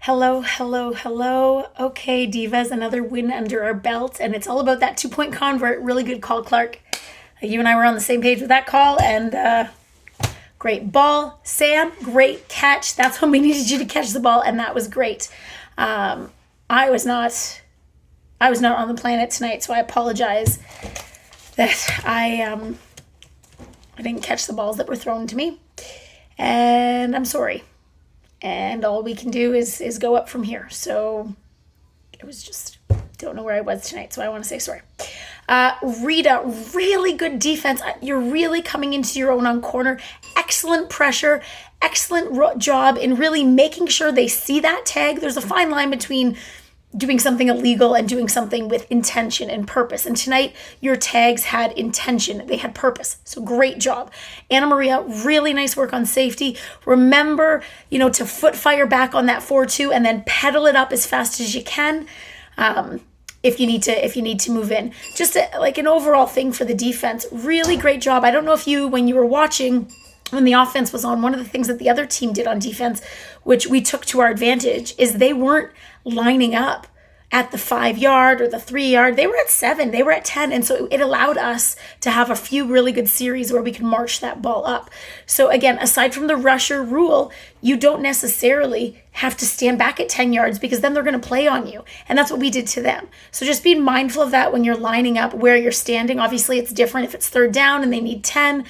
Hello, hello, hello. Okay, Divas, another win under our belt, and it's all about that 2 point convert. Really good call, Clark. You and I were on the same page with that call, and great ball. Sam, great catch. That's when we needed you to catch the ball, and that was great. I was not on the planet tonight, so I apologize that I didn't catch the balls that were thrown to me, and I'm sorry. And all we can do is go up from here. So it was just, don't know where I was tonight, so I want to say sorry. Rita, really good defense. You're really coming into your own on corner. Excellent pressure, excellent job in really making sure they see that tag. There's a fine line between doing something illegal and doing something with intention and purpose. And tonight, your tags had intention. They had purpose. So great job. Anna Maria, really nice work on safety. Remember, to foot fire back on that 4-2 and then pedal it up as fast as you can. If you need to move in. Just like an overall thing for the defense. Really great job. I don't know if when you were watching, when the offense was on, one of the things that the other team did on defense, which we took to our advantage, is they weren't lining up at the 5-yard or the 3-yard. They were at 7, they were at 10. And so it allowed us to have a few really good series where we could march that ball up. So again, aside from the rusher rule, you don't necessarily have to stand back at 10 yards because then they're going to play on you. And that's what we did to them. So just be mindful of that when you're lining up where you're standing. Obviously, it's different if it's 3rd down and they need 10.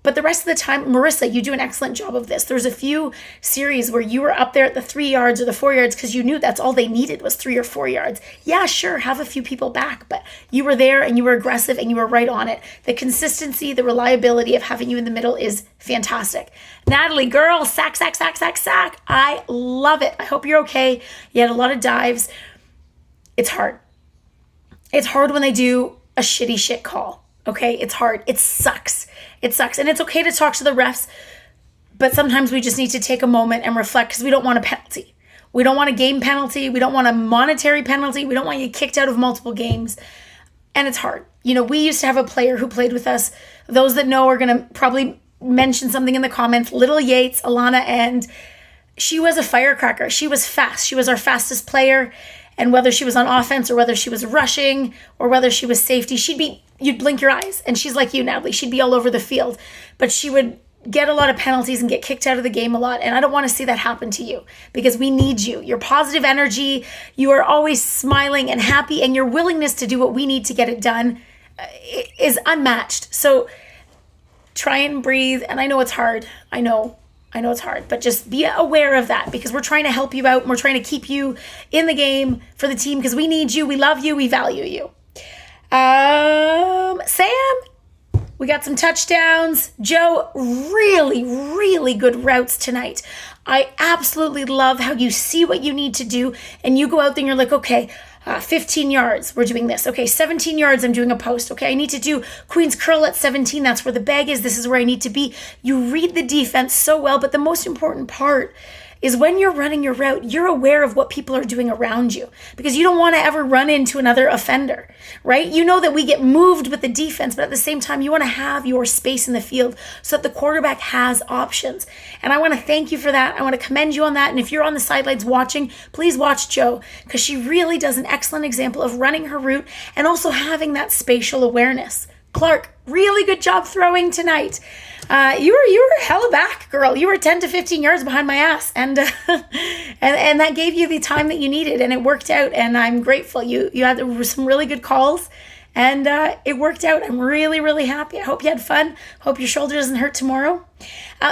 But the rest of the time, Marissa, you do an excellent job of this. There's a few series where you were up there at the 3 yards or the 4 yards because you knew that's all they needed was 3 or 4 yards. Yeah, sure, have a few people back, but you were there and you were aggressive and you were right on it. The consistency, the reliability of having you in the middle is fantastic. Natalie, girl, sack, sack, sack, sack, sack. I love it. I hope you're okay. You had a lot of dives. It's hard. It's hard when they do a shitty shit call. Okay, it's hard. It sucks. It sucks. And it's okay to talk to the refs, but sometimes we just need to take a moment and reflect because we don't want a penalty. We don't want a game penalty. We don't want a monetary penalty. We don't want you kicked out of multiple games. And it's hard. We used to have a player who played with us. Those that know are going to probably mention something in the comments. Little Yates, Alana, and she was a firecracker. She was fast. She was our fastest player. And whether she was on offense or whether she was rushing or whether she was safety, you'd blink your eyes. And she's like you, Natalie. She'd be all over the field. But she would get a lot of penalties and get kicked out of the game a lot. And I don't want to see that happen to you because we need you. Your positive energy, you are always smiling and happy, and your willingness to do what we need to get it done is unmatched. So try and breathe. And I know it's hard. I know it's hard, but just be aware of that because we're trying to help you out and we're trying to keep you in the game for the team because we need you, we love you, we value you. Sam, we got some touchdowns. Joe, really, really good routes tonight. I absolutely love how you see what you need to do and you go out there and you're like, okay, 15 yards, we're doing this. Okay, 17 yards, I'm doing a post. Okay, I need to do Queen's Curl at 17. That's where the bag is. This is where I need to be. You read the defense so well, but the most important part is when you're running your route, you're aware of what people are doing around you because you don't want to ever run into another offender, right? You know that we get moved with the defense, but at the same time, you want to have your space in the field so that the quarterback has options. And I want to thank you for that. I want to commend you on that. And if you're on the sidelines watching, please watch Jo because she really does an excellent example of running her route and also having that spatial awareness. Clark, really good job throwing tonight. You were hella back, girl. You were 10 to 15 yards behind my ass, and and that gave you the time that you needed, and it worked out. And I'm grateful. You had some really good calls, and it worked out. I'm really, really happy. I hope you had fun. Hope your shoulder doesn't hurt tomorrow.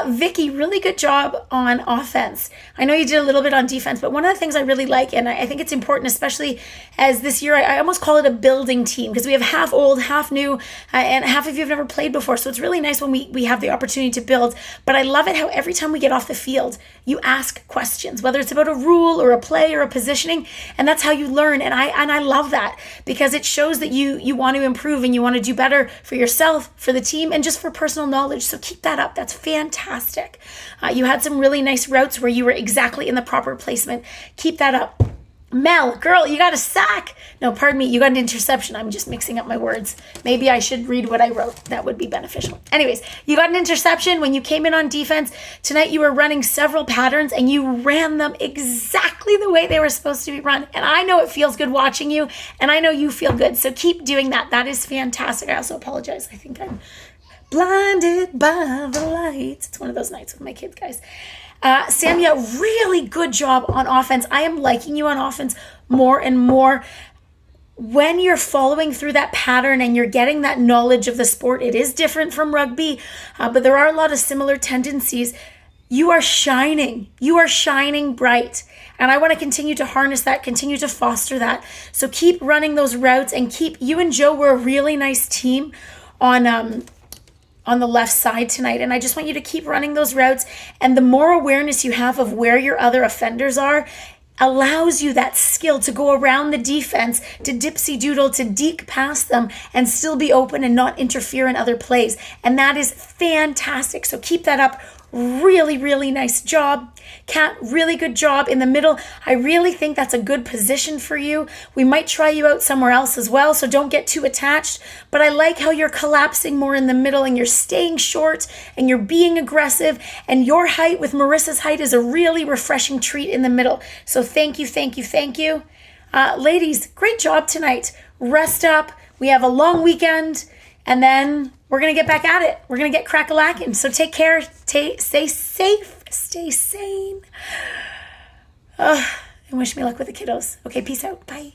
Vicky, really good job on offense. I know you did a little bit on defense, but one of the things I really like, and I think it's important, especially as this year, I almost call it a building team because we have half old, half new, and half of you have never played before. So it's really nice when we have the opportunity to build. But I love it how every time we get off the field, you ask questions, whether it's about a rule or a play or a positioning, and that's how you learn. And I love that because it shows that you want to improve and you want to do better for yourself, for the team, and just for personal knowledge. So keep that up. That's fantastic. You had some really nice routes where you were exactly in the proper placement. Keep that up. Mel, girl, you got a sack. No, pardon me, you got an interception. I'm just mixing up my words. Maybe I should read what I wrote. That would be beneficial. Anyways, you got an interception when you came in on defense. Tonight you were running several patterns and you ran them exactly the way they were supposed to be run. And I know it feels good watching you, and I know you feel good. So keep doing that. That is fantastic. I also apologize. I think I'm blinded by the lights. It's one of those nights with my kids, guys. Samia, really good job on offense. I am liking you on offense more and more. When you're following through that pattern and you're getting that knowledge of the sport, it is different from rugby, but there are a lot of similar tendencies. You are shining. You are shining bright. And I want to continue to harness that, continue to foster that. So keep running those routes and you and Joe were a really nice team on the left side tonight. And I just want you to keep running those routes. And the more awareness you have of where your other offenders are, allows you that skill to go around the defense, to dipsy doodle, to deke past them and still be open and not interfere in other plays. And that is fantastic. So keep that up. Really, really nice job. Kat, really good job in the middle. I really think that's a good position for you. We might try you out somewhere else as well, so don't get too attached. But I like how you're collapsing more in the middle and you're staying short and you're being aggressive. And your height with Marissa's height is a really refreshing treat in the middle. So thank you, thank you, thank you. Ladies, great job tonight. Rest up. We have a long weekend. And then we're going to get back at it. We're going to get crack-a-lacking. So take care. Stay safe. Stay sane. And wish me luck with the kiddos. Okay, peace out. Bye.